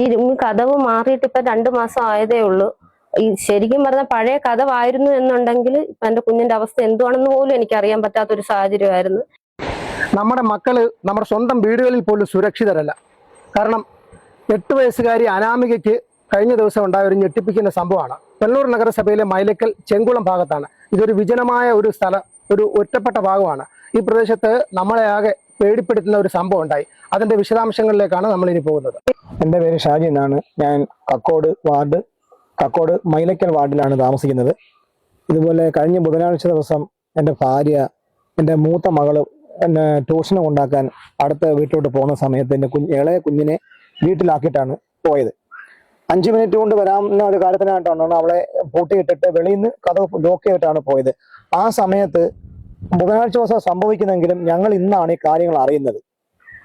ഈ കതവ് മാറിയിട്ട് ഇപ്പൊ 2 മാസം ആയതേ ഉള്ളൂ. ഈ ശരിക്കും പറഞ്ഞ പഴയ കതവായിരുന്നു എന്നുണ്ടെങ്കിൽ ഇപ്പൊ എന്റെ കുഞ്ഞിന്റെ അവസ്ഥ എന്തുവാണെന്ന് പോലും എനിക്ക് അറിയാൻ പറ്റാത്തൊരു സാഹചര്യമായിരുന്നു. നമ്മുടെ മക്കള് നമ്മുടെ സ്വന്തം വീടുകളിൽ പോലും സുരക്ഷിതരല്ല. കാരണം 8 വയസ്സുകാരി അനാമികയ്ക്ക് കഴിഞ്ഞ ദിവസം ഉണ്ടായ ഒരു ഞെട്ടിപ്പിക്കുന്ന സംഭവമാണ്. വെള്ളൂർ നഗരസഭയിലെ മൈലക്കൽ ചെങ്കുളം ഭാഗത്താണ്. ഇതൊരു വിജനമായ ഒരു സ്ഥലം, ഒരു ഒറ്റപ്പെട്ട ഭാഗമാണ്. ഈ പ്രദേശത്ത് നമ്മളെ ആകെ പേടിപ്പെടുത്തുന്ന ഒരു സംഭവം ഉണ്ടായി. അതിന്റെ വിശദാംശങ്ങളിലേക്കാണ് നമ്മൾ ഇനി പോകുന്നത്. എൻ്റെ പേര് ഷാജി എന്നാണ്. ഞാൻ കക്കോട് മൈലക്കൽ വാർഡിലാണ് താമസിക്കുന്നത്. ഇതുപോലെ കഴിഞ്ഞ ബുധനാഴ്ച ദിവസം എൻ്റെ ഭാര്യ, എൻ്റെ മൂത്ത മകള് എന്നെ ട്യൂഷന് കൊണ്ടാക്കാൻ അടുത്ത വീട്ടിലോട്ട് പോകുന്ന സമയത്ത് എൻ്റെ ഇളയ കുഞ്ഞിനെ വീട്ടിലാക്കിയിട്ടാണ് പോയത്. 5 മിനിറ്റ് കൊണ്ട് വരാവുന്ന ഒരു കാര്യത്തിനായിട്ടാണ് അവളെ പൂട്ടിയിട്ടിട്ട് വെളിയിൽ നിന്ന് കഥ ലോക്ക് ചെയ്തിട്ടാണ് പോയത്. ആ സമയത്ത് ബുധനാഴ്ച ദിവസം സംഭവിക്കുന്നെങ്കിലും ഞങ്ങൾ ഇന്നാണ് ഈ കാര്യങ്ങൾ അറിയുന്നത്.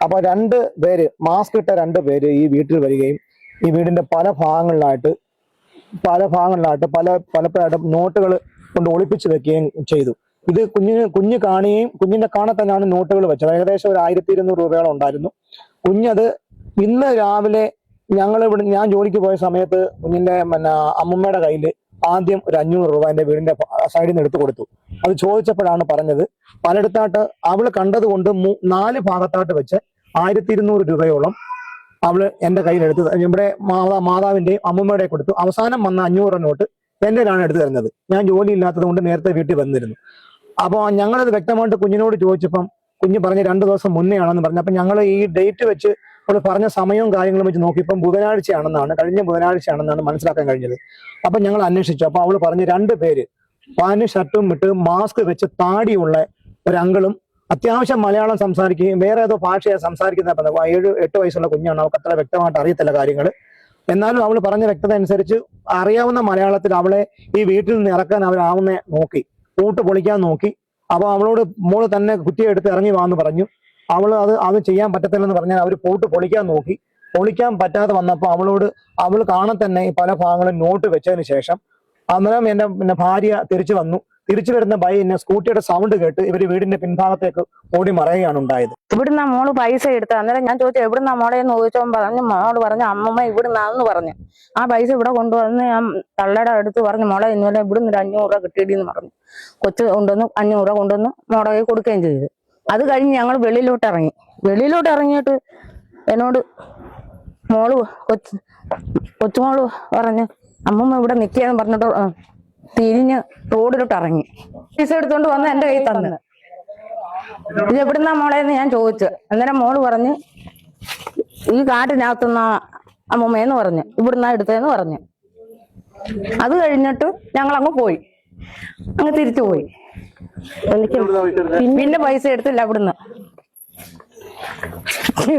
അപ്പൊ 2 പേര്, മാസ്ക് ഇട്ട 2 പേര് ഈ വീട്ടിൽ വരികയും ഈ വീടിന്റെ പല ഭാഗങ്ങളിലായിട്ട് പലപ്പോഴായിട്ട് നോട്ടുകൾ കൊണ്ട് ഒളിപ്പിച്ച് വെക്കുകയും ചെയ്തു. ഇത് കുഞ്ഞ് കാണുകയും കുഞ്ഞിന്റെ കാണെ തന്നെയാണ് നോട്ടുകൾ വെച്ചത്. ഏകദേശം ഒരു 1200 രൂപയോളം ഉണ്ടായിരുന്നു. കുഞ്ഞത് ഇന്ന് രാവിലെ ഞാൻ ജോലിക്ക് പോയ സമയത്ത് കുഞ്ഞിന്റെ അമ്മൂമ്മയുടെ കയ്യിൽ ആദ്യം ഒരു 500 രൂപ എൻ്റെ വീടിന്റെ സൈഡിൽ നിന്ന് എടുത്തു കൊടുത്തു. അത് ചോദിച്ചപ്പോഴാണ് പറഞ്ഞത് പലയിടത്തായിട്ട് അവള് കണ്ടത് കൊണ്ട് 4 ഭാഗത്തായിട്ട് വെച്ച് 1200 രൂപയോളം അവള് എൻ്റെ കയ്യിൽ എടുത്ത് ഇവിടെ മാതാവിന്റെയും അമ്മൂമ്മയുടെയും കൊടുത്തു. അവസാനം വന്ന 500 നോട്ട് എൻ്റെ കയ്യിലാണ് എടുത്തു തരുന്നത്. ഞാൻ ജോലി ഇല്ലാത്തത് കൊണ്ട് നേരത്തെ വീട്ടിൽ വന്നിരുന്നു. അപ്പോൾ ഞങ്ങളത് വ്യക്തമായിട്ട് കുഞ്ഞിനോട് ചോദിച്ചപ്പം കുഞ്ഞ് പറഞ്ഞ് 2 ദിവസം മുന്നേ ആണെന്ന് പറഞ്ഞു. അപ്പൊ ഞങ്ങൾ ഈ ഡേറ്റ് വെച്ച് അവൾ പറഞ്ഞ സമയവും കാര്യങ്ങളും വെച്ച് നോക്കിയപ്പം കഴിഞ്ഞ ബുധനാഴ്ചയാണെന്നാണ് മനസ്സിലാക്കാൻ കഴിഞ്ഞത്. അപ്പൊ ഞങ്ങൾ അന്വേഷിച്ചു. അപ്പൊ അവള് പറഞ്ഞ് 2 പേര് പാന്റും ഷർട്ടും ഇട്ട് മാസ്ക് വെച്ച് താടിയുള്ള ഒരു അങ്കിളും അത്യാവശ്യം മലയാളം സംസാരിക്കുകയും വേറെ ഏതോ ഭാഷയെ സംസാരിക്കുന്ന 7-8 വയസ്സുള്ള കുഞ്ഞാണ്. അവൾക്ക് അത്ര വ്യക്തമായിട്ട് അറിയത്തില്ല കാര്യങ്ങൾ. എന്നാലും അവൾ പറഞ്ഞ വ്യക്തത അനുസരിച്ച് അറിയാവുന്ന മലയാളത്തിൽ അവളെ ഈ വീട്ടിൽ നിന്ന് ഇറക്കാൻ അവരാവുന്ന നോക്കി, പൂട്ട് പൊളിക്കാൻ നോക്കി. അപ്പൊ അവളോട് മോള് തന്നെ കുറ്റിയെടുത്ത് ഇറങ്ങി വാന്ന് പറഞ്ഞു. അത് ചെയ്യാൻ പറ്റത്തില്ലെന്ന് പറഞ്ഞാൽ അവർ പൂട്ട് പൊളിക്കാൻ നോക്കി. പൊളിക്കാൻ പറ്റാതെ വന്നപ്പോൾ അവൾ കാണാൻ തന്നെ ഈ പല ഭാഗങ്ങളും നോട്ട് വെച്ചതിന് ശേഷം അന്നേരം എൻ്റെ ഭാര്യ തിരിച്ചു വരുന്ന സ്കൂട്ടിയുടെ സൗണ്ട് കേട്ട് ഇവര് വീടിന്റെ പിൻഭാഗത്തേക്ക് ഓടി മറയുകയാണ് ഉണ്ടായത്. ഇവിടുന്ന മോള് പൈസ എടുത്ത. അന്നേരം ഞാൻ ചോദിച്ചു എവിടുന്ന മോളെ എന്ന് ചോദിച്ചോ മോള് പറഞ്ഞു അമ്മമ്മ ഇവിടുന്നാന്ന് പറഞ്ഞു. ആ പൈസ ഇവിടെ കൊണ്ടുവന്ന് ഞാൻ തള്ളയുടെ അടുത്ത് പറഞ്ഞു മോളെ ഇന്നലെ ഇവിടുന്ന് ഒരു 500 രൂപ കിട്ടിയിട്ടെന്ന് പറഞ്ഞു. കൊച്ചു കൊണ്ടുവന്ന് 500 രൂപ കൊണ്ടുവന്ന് മോളെ കൊടുക്കുകയും ചെയ്തു. അത് കഴിഞ്ഞ് ഞങ്ങൾ വെളിയിലോട്ട് ഇറങ്ങിയിട്ട് എന്നോട് കൊച്ചുമോള് പറഞ്ഞു അമ്മമ്മ ഇവിടെ നിൽക്കുകയെന്ന് പറഞ്ഞിട്ട് തിരിഞ്ഞ് റോഡിലോട്ട് ഇറങ്ങി. പൈസ എടുത്തോണ്ട് വന്ന് എൻ്റെ കയ്യിൽ തന്നു. ഇത് എവിടുന്നാ മോളെന്ന് ഞാൻ ചോദിച്ചു. അന്നേരം മോള് പറഞ്ഞ് ഈ കാട്ടിനകത്തുന്ന അമ്മമ്മയെന്ന് പറഞ്ഞു, ഇവിടുന്നാ എടുത്തതെന്ന് പറഞ്ഞു. അത് കഴിഞ്ഞിട്ട് ഞങ്ങൾ അങ്ങ് തിരിച്ചു പോയി. എനിക്ക് പിന്നെ പൈസ എടുത്തില്ല അവിടുന്ന്.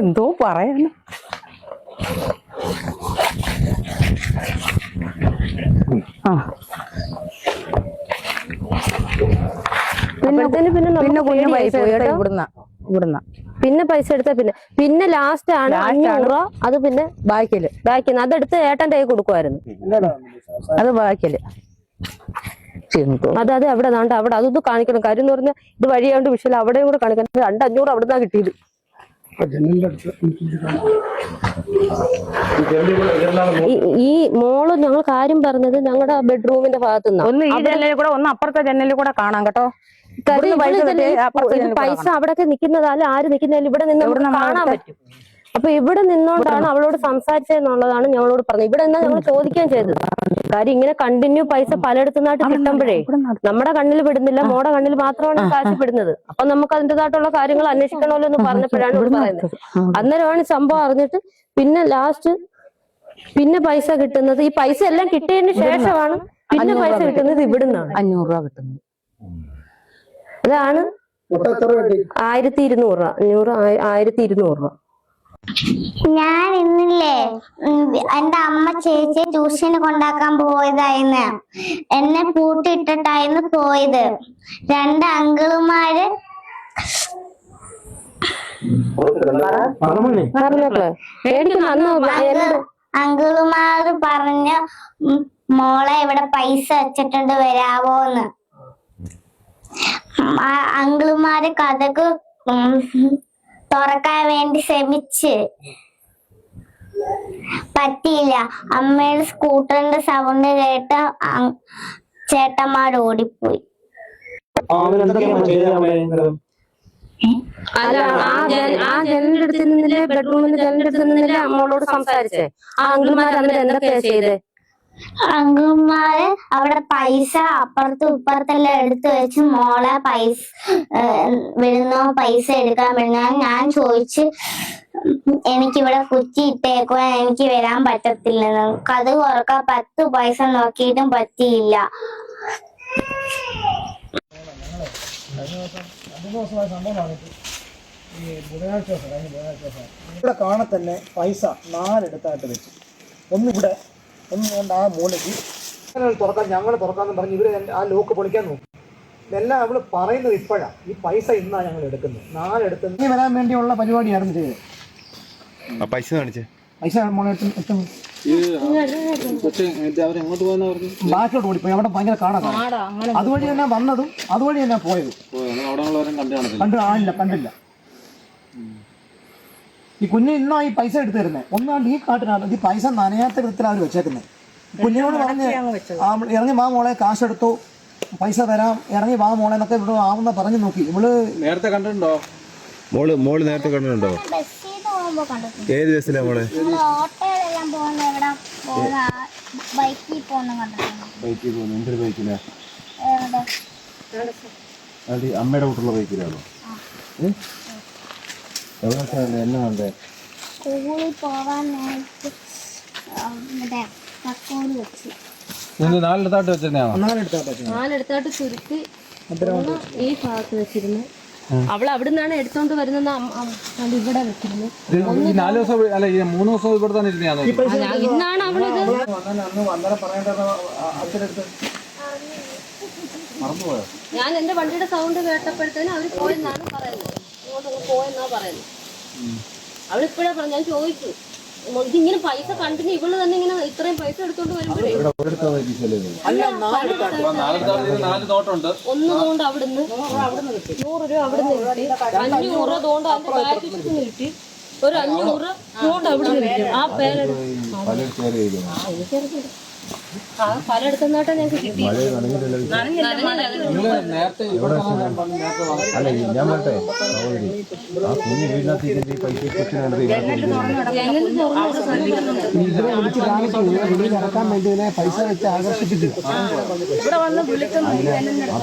എന്തോ പറയാന്. പിന്നെ കുഞ്ഞു പൈസ ഇവിടുന്ന പിന്നെ പൈസ എടുത്ത പിന്നെ ലാസ്റ്റ് ആണ് 500 രൂപ. അത് പിന്നെ ബാക്കില് അതെടുത്ത് ഏട്ടന്റെ കൈ കൊടുക്കുമായിരുന്നു. അത് ബാക്കില് അത് അവിടെ അവിടെ അതൊന്നും കാണിക്കണം. കാര്യം എന്ന് പറഞ്ഞാൽ ഇത് വഴിയാണ്ട് വിഷയം അവിടെയും കൂടെ കാണിക്കണം. 500 അവിടെ നിന്നാ കിട്ടിയത്. ഈ മോള് ഞങ്ങൾ കാര്യം പറഞ്ഞത് ഞങ്ങളുടെ ബെഡ്റൂമിന്റെ ഭാഗത്തു നിന്നാണ്. ഒന്ന് ഈ ജനലിൽ കൂടെ ഒന്ന് അപ്പുറത്തെ ജനലിൽ കൂടെ കാണാം കേട്ടോ. പൈസ അവിടെയൊക്കെ നിൽക്കുന്നതാലും ആര് നിൽക്കുന്നതാലും ഇവിടെ നിന്ന് കാണാൻ പറ്റും. അപ്പൊ ഇവിടെ നിന്നോണ്ടാണ് അവളോട് സംസാരിച്ചതെന്നുള്ളതാണ് ഞങ്ങളോട് പറഞ്ഞത്. ഇവിടെ നിന്നാ ഞങ്ങൾ ചോദിക്കുകയും ചെയ്തത്. കാര്യം ഇങ്ങനെ കണ്ടിന്യൂ പൈസ പലയിടത്തുനിന്നായിട്ട് കിട്ടുമ്പോഴേ നമ്മുടെ കണ്ണിൽ പെടുന്നില്ല, മോടെ കണ്ണിൽ മാത്രമാണ് കാശ് പെടുന്നത്. അപ്പൊ നമുക്ക് അതിൻ്റെതായിട്ടുള്ള കാര്യങ്ങൾ അന്വേഷിക്കണമല്ലോ എന്ന് പറഞ്ഞപ്പോഴാണ് ഇവിടെ പറയുന്നത്. അന്നേരമാണ് സംഭവം അറിഞ്ഞിട്ട് പിന്നെ ലാസ്റ്റ് പൈസ കിട്ടുന്നത്. ഈ പൈസ എല്ലാം കിട്ടിയതിന് ശേഷമാണ് പിന്നെ പൈസ കിട്ടുന്നത് ഇവിടുന്നാണ്. 500 രൂപ കിട്ടുന്നത്. അതാണ് 1200 രൂപ. 1200 രൂപ. ഞാൻ ഇന്നില്ലേ എന്റെ അമ്മ ചേച്ചിയെ ട്യൂഷന് കൊണ്ടാക്കാൻ പോയതായിരുന്നു. എന്നെ പൂട്ടിയിട്ടിട്ടായിരുന്നു പോയത്. 2 അങ്കിളുമാര് പറഞ്ഞു മോളെ ഇവിടെ പൈസ വെച്ചിട്ടുണ്ട് വരാവോന്ന്. അങ്കിളുമാര് കഥക് തുറക്കാൻ വേണ്ടി ശ്രമിച്ച് പറ്റിയില്ല. അമ്മയുടെ സ്കൂട്ടറിന്റെ സൗണ്ട് കേട്ട് ചേട്ടന്മാർ ഓടിപ്പോയി. അല്ല, ആ ജനലിന്റെ അടുത്ത് നിന്നില്ലേ, ബെഡ്റൂമിന്റെ ജനലിന്റെ അടുത്ത് നിന്നില്ലേ അമ്മോളോട് സംസാരിച്ചേ? ആ അങ്കിൾമാർ അന്നേരം എന്തൊക്കെയാ ചെയ്തേ? അങ്കിൾമാര് അവിടെ പൈസ അപ്പുറത്തും ഇപ്പുറത്തെല്ലാം എടുത്തു വെച്ച് മോളെ പൈസ വരുന്നോ, പൈസ എടുക്കാൻ വരുന്നോ. ഞാൻ ചോദിച്ച് എനിക്കിവിടെ കുറ്റി ഇട്ടേക്കോ, എനിക്ക് വരാൻ പറ്റത്തില്ലെന്ന്. കഥ തുറക്കാൻ 10 പൈസ നോക്കിയിട്ടും പറ്റിയില്ല. ഇവിടെ കാണെ തന്നെ പൈസ 4 എടുത്തായിട്ട് വെച്ചു. ഒന്ന് ഇവിടെ, ഒന്ന് കൊണ്ട് ആ മൂലയ്ക്ക് തുറക്കാൻ, ഞങ്ങൾ തുറക്കാന്ന് പറഞ്ഞ് ഇവര് ആ ലോക്ക് പൊളിക്കാൻ നോക്കും. ഇതെല്ലാം അവള് പറയുന്നത് ഇപ്പോഴാണ്. ഈ പൈസ ഇന്നാ ഞങ്ങൾ എടുക്കുന്നത്. 4 എടുത്ത് ഇനി വരാൻ വേണ്ടിയുള്ള പരിപാടിയായിരുന്നു ചെയ്തത്. പൈസ കാണിച്ചേ, പൈസ മോളെ ബാക്കിലോട്ട് ഓടിപ്പോയി. അവിടെ ഭയങ്കര കാണാൻ അതുവഴി തന്നെ വന്നതും അതുവഴി തന്നെ പോയതും കണ്ടില്ല. ഈ കുഞ്ഞ് ഇന്നാ ഈ പൈസ എടുത്തു തരുന്നത്. ഒന്നാണ്ട് ഈ കാട്ടിനകത്ത് ഈ പൈസ നനയാത്ത വിധത്തിലാണ് അവർ വെച്ചേക്കുന്നത്. കുഞ്ഞിനോട് പറഞ്ഞ് ഇറങ്ങി വാ മോളെ, കാശെടുത്തു, പൈസ തരാം, ഇറങ്ങി വാ മോളെ എന്നൊക്കെ ഇവിടെ ആവുന്ന പറഞ്ഞു നോക്കി. ഇവള് നേരത്തെ കണ്ടിട്ടുണ്ടോ? മോള് നേരത്തെ കണ്ടിട്ടുണ്ടോ? ഏത് ബസ്സിലാ മോളെ? ബൈക്കിൽ പോകുന്ന എന്തൊരു ബൈക്കിലാ? അമ്മയുടെ കൂട്ടുള്ള ബൈക്കിലാണോ? എന്നെ കണ്ടേ? സ്കൂളിൽ പോവാനായിട്ട് തക്കോട് വെച്ച് 4 എടുത്തായിട്ട് വെച്ചിരുന്നാണോ? 4 എടുത്തായിട്ട് ചുരുക്കി ഈ ഭാഗത്ത് വെച്ചിരുന്നു. അവൾ അവിടെ നിന്നാണ് എടുത്തോണ്ട് വരുന്നത്. ഇവിടെ വെച്ചിരുന്നു. 4 ദിവസം അല്ല, 3 ദിവസം ഇവിടെ തന്നെ ഇരുന്നാണോ? ഇന്നാണ് അവളിത് മറന്നുപോയോ? ഞാൻ എന്റെ വണ്ടിയുടെ സൗണ്ട് കേട്ടപ്പോഴത്തേനും അവര് പോയെന്നാണ് പറയുന്നത്. ഇങ്ങോട്ട് പോയെന്നാ പറയുന്നത്. അവളിപ്പോഴാ പറഞ്ഞു. ഞാൻ ചോദിച്ചു, ഇതിങ്ങനെ പൈസ കണ്ടിന്യൂ ഇവള് തന്നെ ഇങ്ങനെ ഇത്രയും പൈസ എടുത്തോണ്ട് വരുമ്പോഴേ 4 നോട്ടുണ്ട്. 1 തോണ്ട് അവിടുന്ന് 100 രൂപ അവിടുന്ന് കിട്ടി, 500 തോണ്ട് അതിന്റെ ബാക്കി കിട്ടി, ഒരു 500 തോണ്ട് അവിടുന്ന് കിട്ടി. ആ പേര് പലയിടത്തുനിന്നായിട്ടാ ഞങ്ങൾക്ക് കിട്ടി. അല്ല, ഞാൻ പറട്ടെ, ആ കുഞ്ഞ് വീടിനകത്ത് ഇതിന്റെ പൈസ ഇറക്കാൻ വേണ്ടി ഇതിനെ പൈസ വെച്ച് ആകർഷിപ്പിച്ചു.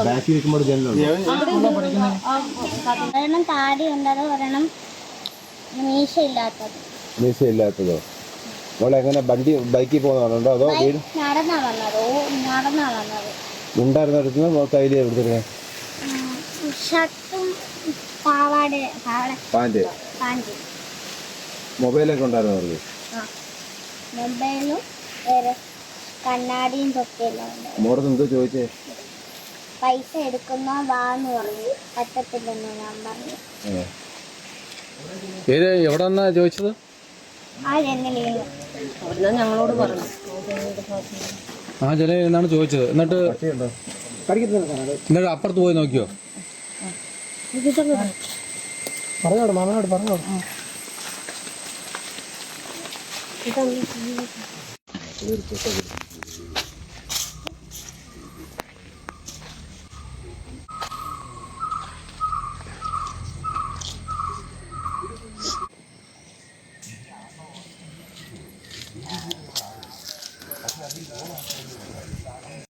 ബാക്കി വെക്കുമ്പോൾ ജനലുണ്ട്. താടി ഉണ്ടത് ഒരെണ്ണം മീശയില്ലാത്തതോ? മോളെ എങ്ങനെ ബൈക്കിൽ പോകുന്നുണ്ടോ അതോ വീട് നടന്നാ വന്നത്? ഉണ്ടായിരുന്നിടത്തുനിന്ന് കയ്യിൽ എടുത്തിരുന്നേ? ഷർട്ടും പാന്റ് മൊബൈലൊക്കെ ഉണ്ടായിരുന്നു അവർക്ക്? മൊബൈലും വേറെ കണ്ണാടിയും തൊക്കെയെല്ലാം ഉണ്ട്. മോടത്ത് എന്തോ ചോദിച്ചേ? പൈസ എടുക്കുന്നോ വാന്ന് പറഞ്ഞു. പറ്റത്തില്ലെന്ന് ഞാൻ പറഞ്ഞു. എവിടെ വന്നാ ചോദിച്ചത്? ആ ജനലിൽ അവിടുന്ന് ഞങ്ങളോട് പറഞ്ഞു. ആ ജനലിൽ നിന്നാണ് ചോദിച്ചത്. എന്നിട്ട് അപ്പുറത്ത് പോയി നോക്കിയോ? പറഞ്ഞോട് മാമനോട് പറഞ്ഞോട്.